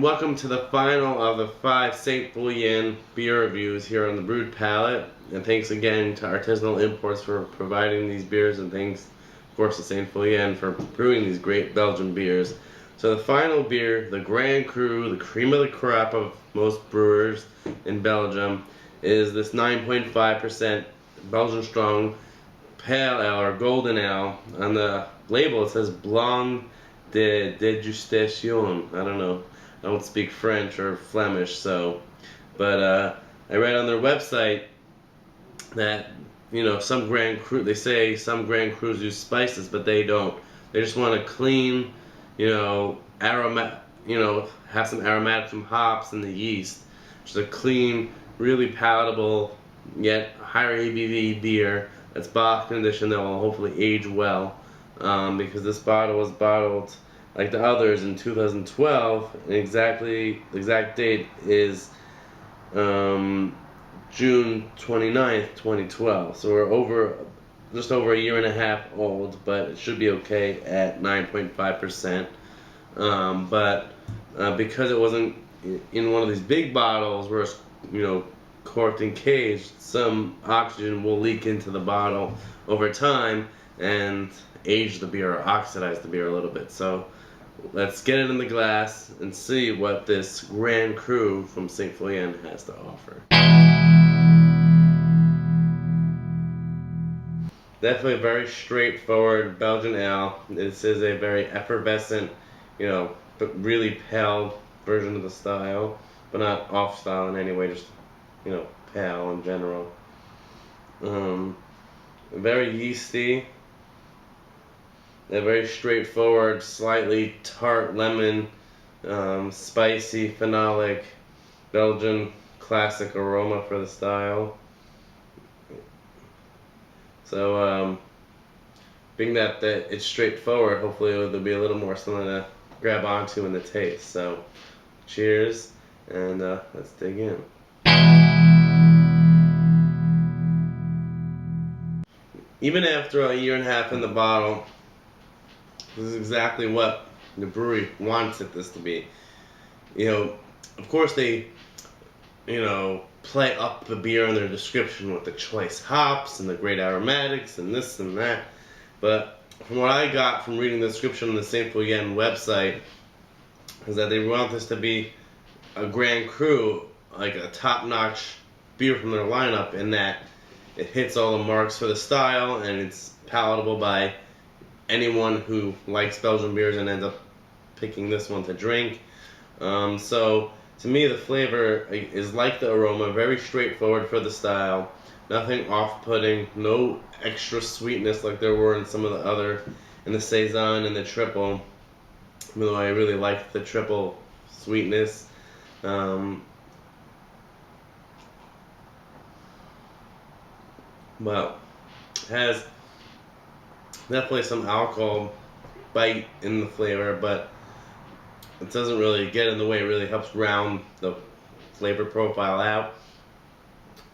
Welcome to the final of the 5 St. Feuillien beer reviews here on the Brewed Palate, and thanks again to Artisanal Imports for providing these beers, and thanks of course to St. Feuillien for brewing these great Belgian beers. So the final beer, the Grand Cru, the cream of the crop of most brewers in Belgium, is this 9.5% Belgian strong pale ale or golden ale. On the label it says blonde de degustation. I don't know. I don't speak French or Flemish, but I read on their website that, you know, some Grand Cru, they say some Grand Crus use spices, but they don't. They just want a clean, you know, have some aromatic from hops and the yeast. Just a clean, really palatable, yet higher ABV beer that's bottle conditioned that will hopefully age well, because this bottle was bottled like the others in 2012, and the exact date is June 29th, 2012. So we're just over a year and a half old, but it should be okay at 9.5%. Because it wasn't in one of these big bottles where it's, you know, corked and caged, some oxygen will leak into the bottle over time and age the beer or oxidize the beer a little bit. So let's get it in the glass and see what this Grand Cru from St. Feuillien has to offer. Definitely a very straightforward Belgian ale. This is a very effervescent, you know, but really pale version of the style, but not off style in any way, just, you know, pale in general. Very yeasty. A very straightforward, slightly tart lemon, spicy, phenolic, Belgian classic aroma for the style. So, being that it's straightforward, hopefully there'll be a little more something to grab onto in the taste. So, cheers, and let's dig in. Even after a year and a half in the bottle, this is exactly what the brewery wants this to be. You know, of course they, you know, play up the beer in their description with the choice hops and the great aromatics and this and that. But from what I got from reading the description on the St. Feuillien website, is that they want this to be a Grand Cru, like a top-notch beer from their lineup, in that it hits all the marks for the style and it's palatable by anyone who likes Belgian beers and ends up picking this one to drink. So to me the flavor is like the aroma, very straightforward for the style, nothing off-putting, no extra sweetness like there were in some of the other, in the Saison and the triple, even though I really like the triple sweetness. Well, it has definitely some alcohol bite in the flavor, but it doesn't really get in the way. It really helps round the flavor profile out.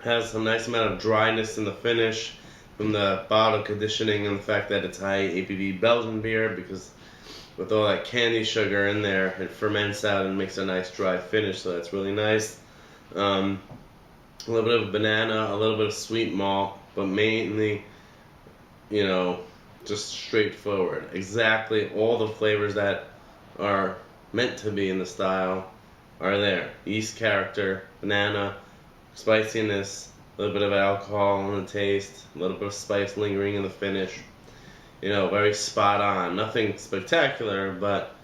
Has some nice amount of dryness in the finish from the bottle conditioning and the fact that it's high ABV Belgian beer, because with all that candy sugar in there, it ferments out and makes a nice dry finish, so that's really nice. A little bit of banana, a little bit of sweet malt, but mainly, you know, just straightforward. Exactly all the flavors that are meant to be in the style are there. Yeast character, banana, spiciness, a little bit of alcohol in the taste, a little bit of spice lingering in the finish. You know, very spot on. Nothing spectacular, but,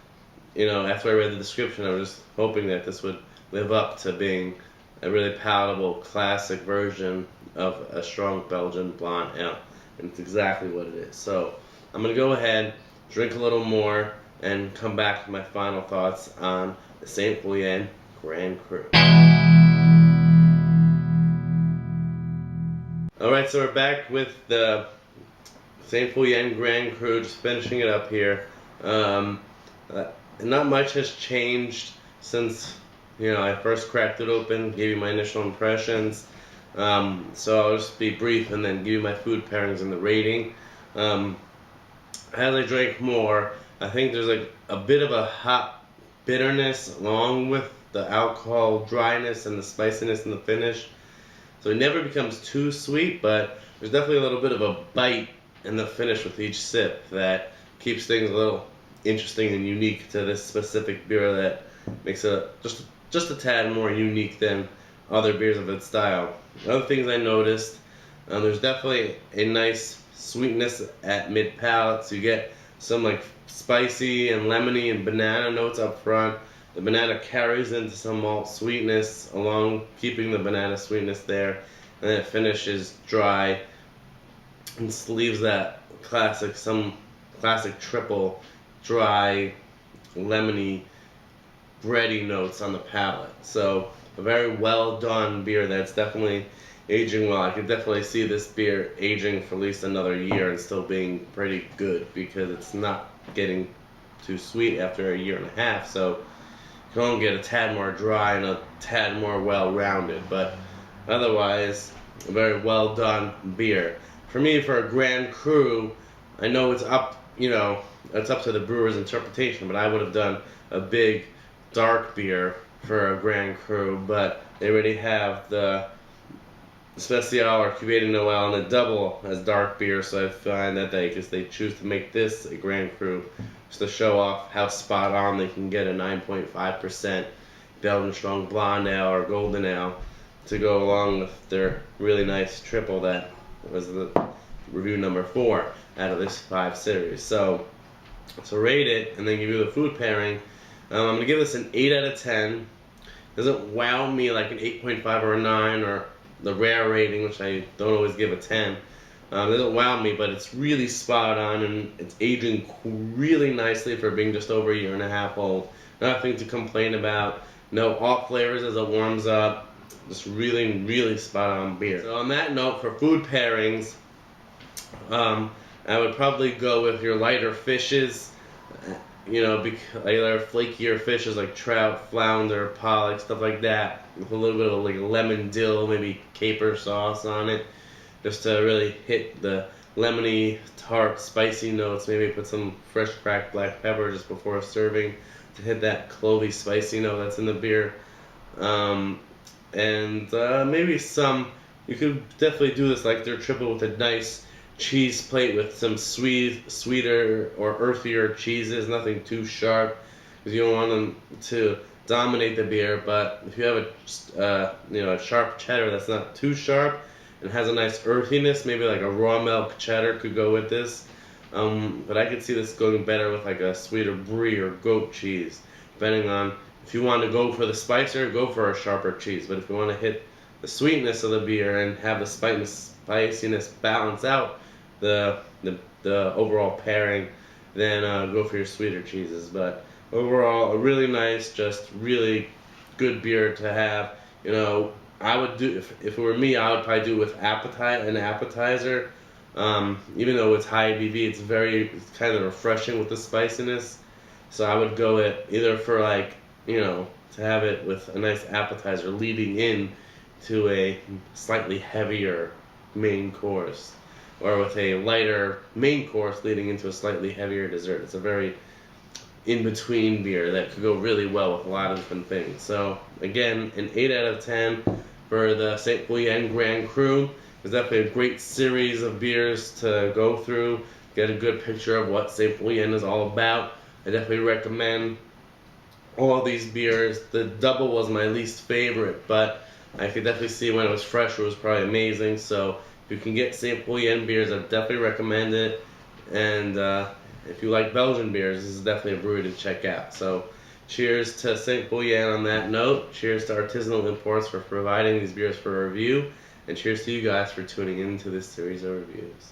you know, after I read the description, I was just hoping that this would live up to being a really palatable, classic version of a strong Belgian blonde ale. And it's exactly what it is. So I'm going to go ahead, drink a little more, and come back to my final thoughts on the St. Feuillien Grand Cru. Alright, so we're back with the St. Feuillien Grand Cru, just finishing it up here. Not much has changed since I first cracked it open, gave you my initial impressions. So I'll just be brief and then give you my food pairings and the rating. As I drank more, I think there's like a bit of a hop bitterness along with the alcohol dryness and the spiciness in the finish. So it never becomes too sweet, but there's definitely a little bit of a bite in the finish with each sip that keeps things a little interesting and unique to this specific beer, that makes it just a tad more unique than other beers of its style. Other things I noticed, there's definitely a nice sweetness at mid-palate, so you get some like spicy and lemony and banana notes up front. The banana carries into some malt sweetness along keeping the banana sweetness there, and then it finishes dry and leaves that some classic triple dry lemony bready notes on the palate. So a very well done beer that's definitely aging well. I could definitely see this beer aging for at least another year and still being pretty good, because it's not getting too sweet after a year and a half. So you can only get a tad more dry and a tad more well-rounded, but otherwise a very well done beer. For me, for a Grand Cru, I know it's up to the brewer's interpretation, but I would have done a big dark beer for a Grand Cru, but they already have the Special or Cuvée de Noël and the double as dark beer, so I find that they choose to make this a Grand Cru just to show off how spot on they can get a 9.5% Belgian strong blonde ale or golden ale to go along with their really nice triple that was the review number 4 out of this 5 series. So to rate it and then give you the food pairing, I'm going to give this an 8 out of 10. Doesn't wow me like an 8.5 or a 9 or the rare rating, which I don't always give a 10. Doesn't wow me, but it's really spot on, and it's aging really nicely for being just over a year and a half old. Nothing to complain about. No off flavors as it warms up. Just really, really spot on beer. So on that note, for food pairings, I would probably go with your lighter fishes. Either flakier fishes like trout, flounder, pollock, stuff like that, with a little bit of like lemon dill, maybe caper sauce on it, just to really hit the lemony, tart, spicy notes. Maybe put some fresh cracked black pepper just before serving to hit that clovey, spicy note that's in the beer. Maybe you could definitely do this like their triple with a nice cheese plate with some sweeter or earthier cheeses, nothing too sharp, because you don't want them to dominate the beer. But if you have a sharp cheddar that's not too sharp and has a nice earthiness, maybe like a raw milk cheddar could go with this. But I could see this going better with like a sweeter brie or goat cheese, depending on if you want to go for the spicier, go for a sharper cheese. But if you want to hit the sweetness of the beer and have the spiciness balance out the overall pairing, then go for your sweeter cheeses. But overall, a really nice, just really good beer to have. I would do, if it were me, I would probably do with an appetizer. Even though it's high ABV, it's kind of refreshing with the spiciness. So I would go it either for to have it with a nice appetizer leading in to a slightly heavier main course, or with a lighter main course leading into a slightly heavier dessert. It's a very in-between beer that could go really well with a lot of different things. So again, an 8 out of 10 for the St. Feuillien Grand Cru. It's definitely a great series of beers to go through, get a good picture of what St. Feuillien is all about. I definitely recommend all these beers. The double was my least favorite, but I could definitely see when it was fresh, it was probably amazing. So if you can get St. Feuillien beers, I definitely recommend it. And if you like Belgian beers, this is definitely a brewery to check out. So cheers to St. Feuillien on that note. Cheers to Artisanal Imports for providing these beers for review. And cheers to you guys for tuning into this series of reviews.